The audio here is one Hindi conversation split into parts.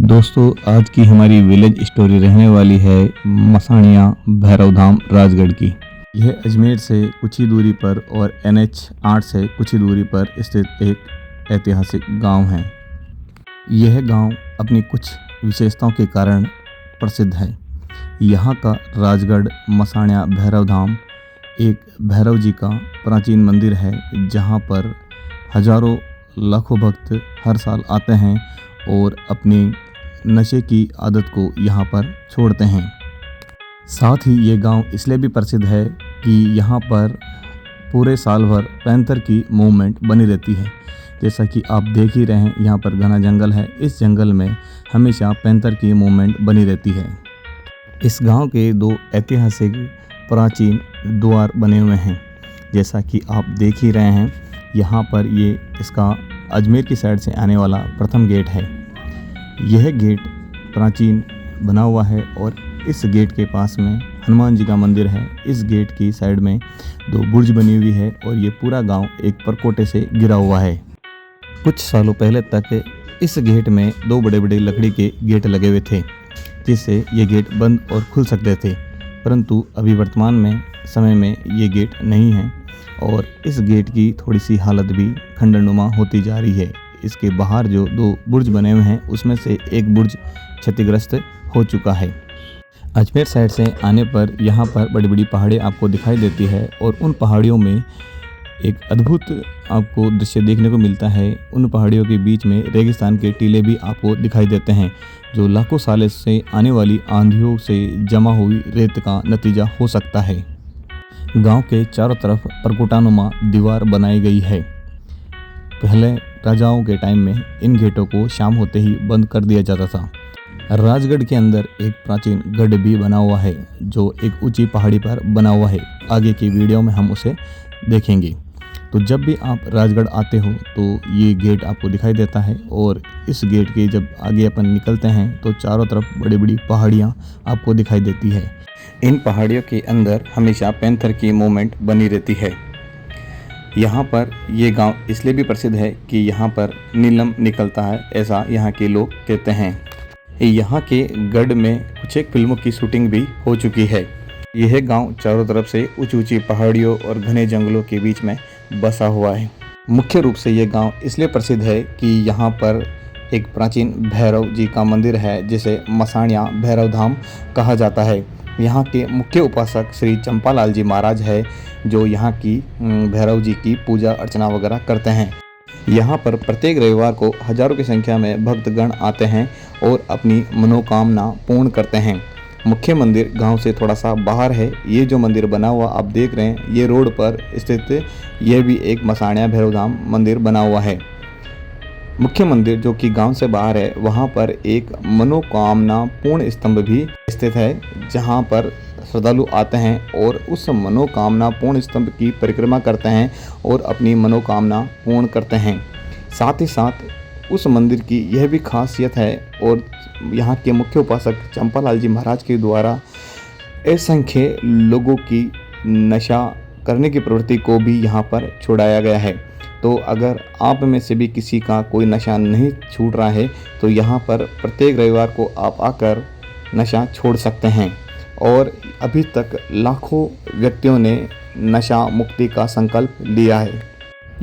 दोस्तों आज की हमारी विलेज स्टोरी रहने वाली है मसाणिया भैरवधाम राजगढ़ की। यह अजमेर से कुछ ही दूरी पर और NH 8 से कुछ ही दूरी पर स्थित एक ऐतिहासिक गांव है। यह गांव अपनी कुछ विशेषताओं के कारण प्रसिद्ध है। यहाँ का राजगढ़ मसाणिया भैरवधाम एक भैरव जी का प्राचीन मंदिर है, जहाँ पर हजारों लाखों भक्त हर साल आते हैं और अपनी नशे की आदत को यहाँ पर छोड़ते हैं। साथ ही ये गांव इसलिए भी प्रसिद्ध है कि यहाँ पर पूरे साल भर पैंथर की मूवमेंट बनी रहती है। जैसा कि आप देख ही रहे हैं, यहाँ पर घना जंगल है। इस जंगल में हमेशा पैंथर की मूवमेंट बनी रहती है। इस गांव के दो ऐतिहासिक प्राचीन द्वार बने हुए हैं, जैसा कि आप देख ही रहे हैं। यहाँ पर ये इसका अजमेर की साइड से आने वाला प्रथम गेट है। यह गेट प्राचीन बना हुआ है और इस गेट के पास में हनुमान जी का मंदिर है। इस गेट की साइड में दो बुर्ज बनी हुई है और ये पूरा गांव एक परकोटे से घिरा हुआ है। कुछ सालों पहले तक इस गेट में दो बड़े बड़े लकड़ी के गेट लगे हुए थे, जिससे ये गेट बंद और खुल सकते थे। परंतु अभी वर्तमान में समय में ये गेट नहीं है और इस गेट की थोड़ी सी हालत भी खंडनुमा होती जा रही है। इसके बाहर जो दो बुर्ज बने हुए हैं, उसमें से एक बुर्ज क्षतिग्रस्त हो चुका है। अजमेर साइड से आने पर यहाँ पर बड़ी बड़ी पहाड़ियाँ आपको दिखाई देती है और उन पहाड़ियों में एक अद्भुत आपको दृश्य देखने को मिलता है। उन पहाड़ियों के बीच में रेगिस्तान के टीले भी आपको दिखाई देते हैं, जो लाखों साल से आने वाली आंधियों से जमा हुई रेत का नतीजा हो सकता है। गांव के चारों तरफ परकोटानुमा दीवार बनाई गई है। पहले राजाओं के टाइम में इन गेटों को शाम होते ही बंद कर दिया जाता था। राजगढ़ के अंदर एक प्राचीन गढ़ भी बना हुआ है, जो एक ऊंची पहाड़ी पर बना हुआ है। आगे की वीडियो में हम उसे देखेंगे। तो जब भी आप राजगढ़ आते हो तो ये गेट आपको दिखाई देता है और इस गेट के जब आगे अपन निकलते हैं तो चारों तरफ बड़ी बड़ी पहाड़ियाँ आपको दिखाई देती है। इन पहाड़ियों के अंदर हमेशा पैंथर की मूवमेंट बनी रहती है। यहाँ पर ये गांव इसलिए भी प्रसिद्ध है कि यहाँ पर नीलम निकलता है, ऐसा यहाँ के लोग कहते हैं। यहाँ के गढ़ में कुछ एक फिल्मों की शूटिंग भी हो चुकी है। यह गांव चारों तरफ से ऊंची ऊंची पहाड़ियों और घने जंगलों के बीच में बसा हुआ है। मुख्य रूप से ये गांव इसलिए प्रसिद्ध है कि यहाँ पर एक प्राचीन भैरव जी का मंदिर है, जिसे मसाणिया भैरवधाम कहा जाता है। यहाँ के मुख्य उपासक श्री चंपालाल जी महाराज है, जो यहाँ की भैरव जी की पूजा अर्चना वगैरह करते हैं। यहाँ पर प्रत्येक रविवार को हजारों की संख्या में भक्तगण आते हैं और अपनी मनोकामना पूर्ण करते हैं। मुख्य मंदिर गांव से थोड़ा सा बाहर है। ये जो मंदिर बना हुआ आप देख रहे हैं, ये रोड पर स्थित यह भी एक मसाणिया भैरवधाम मंदिर बना हुआ है। मुख्य मंदिर जो कि गांव से बाहर है, वहां पर एक मनोकामना पूर्ण स्तंभ भी स्थित है, जहां पर श्रद्धालु आते हैं और उस मनोकामना पूर्ण स्तंभ की परिक्रमा करते हैं और अपनी मनोकामना पूर्ण करते हैं। साथ ही साथ उस मंदिर की यह भी खासियत है और यहाँ के मुख्य उपासक चंपालाल जी महाराज के द्वारा असंख्य लोगों की नशा करने की प्रवृत्ति को भी यहाँ पर छुड़ाया गया है। तो अगर आप में से भी किसी का कोई नशा नहीं छूट रहा है तो यहाँ पर प्रत्येक रविवार को आप आकर नशा छोड़ सकते हैं। और अभी तक लाखों व्यक्तियों ने नशा मुक्ति का संकल्प लिया है।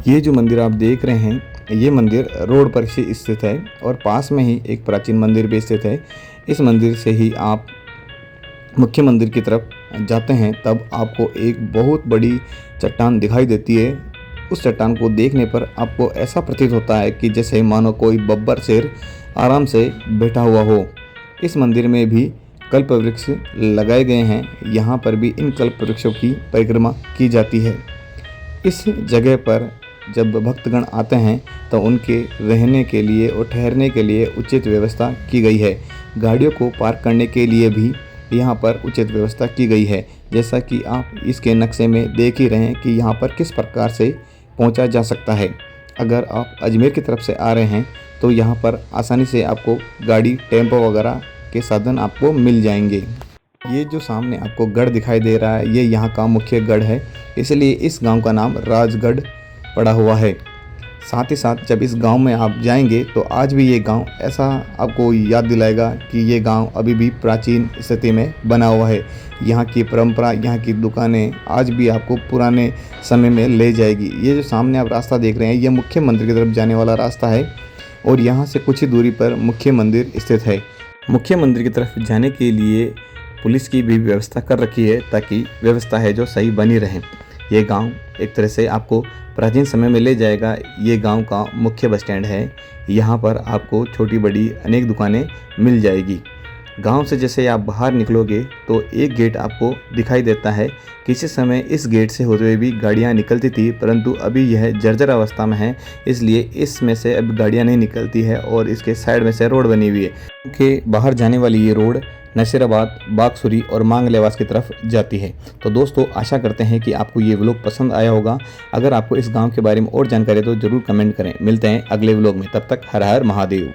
ये जो मंदिर आप देख रहे हैं, ये मंदिर रोड पर ही स्थित है और पास में ही एक प्राचीन मंदिर भी स्थित है। इस मंदिर से ही आप मुख्य मंदिर की तरफ जाते हैं, तब आपको एक बहुत बड़ी चट्टान दिखाई देती है। उस चट्टान को देखने पर आपको ऐसा प्रतीत होता है कि जैसे मानो कोई बब्बर शेर आराम से बैठा हुआ हो। इस मंदिर में भी कल्प वृक्ष लगाए गए हैं। यहाँ पर भी इन कल्प वृक्षों की परिक्रमा की जाती है। इस जगह पर जब भक्तगण आते हैं तो उनके रहने के लिए और ठहरने के लिए उचित व्यवस्था की गई है। गाड़ियों को पार्क करने के लिए भी यहाँ पर उचित व्यवस्था की गई है। जैसा कि आप इसके नक्शे में देख ही रहे हैं कि यहाँ पर किस प्रकार से पहुँचा जा सकता है। अगर आप अजमेर की तरफ से आ रहे हैं तो यहाँ पर आसानी से आपको गाड़ी, टेम्पो वगैरह के साधन आपको मिल जाएंगे। ये जो सामने आपको गढ़ दिखाई दे रहा है, ये यहाँ का मुख्य गढ़ है, इसलिए इस गांव का नाम राजगढ़ पड़ा हुआ है। साथ ही साथ जब इस गांव में आप जाएंगे तो आज भी ये गांव ऐसा आपको याद दिलाएगा कि ये गांव अभी भी प्राचीन स्थिति में बना हुआ है। यहाँ की परंपरा, यहाँ की दुकानें आज भी आपको पुराने समय में ले जाएगी। ये जो सामने आप रास्ता देख रहे हैं, ये मुख्य मंदिर की तरफ जाने वाला रास्ता है और यहाँ से कुछ ही दूरी पर मुख्य मंदिर स्थित है। मुख्य मंदिर की तरफ जाने के लिए पुलिस की भी व्यवस्था कर रखी है ताकि व्यवस्था है जो सही बनी रहे। ये गांव एक तरह से आपको प्राचीन समय में ले जाएगा। ये गांव का मुख्य बस स्टैंड है। यहाँ पर आपको छोटी बड़ी अनेक दुकानें मिल जाएगी। गांव से जैसे आप बाहर निकलोगे तो एक गेट आपको दिखाई देता है। किसी समय इस गेट से होते हुए भी गाड़ियाँ निकलती थी, परंतु अभी यह जर्जर अवस्था में है, इसलिए इसमें से अब गाड़ियाँ नहीं निकलती है और इसके साइड में से रोड बनी हुई है। क्योंकि बाहर जाने वाली ये रोड नसीराबाद, बागसुरी और मांगलेवास की तरफ जाती है। तो दोस्तों, आशा करते हैं कि आपको ये व्लॉग पसंद आया होगा। अगर आपको इस गांव के बारे में और जानकारी है तो ज़रूर कमेंट करें। मिलते हैं अगले व्लॉग में, तब तक हर हर महादेव।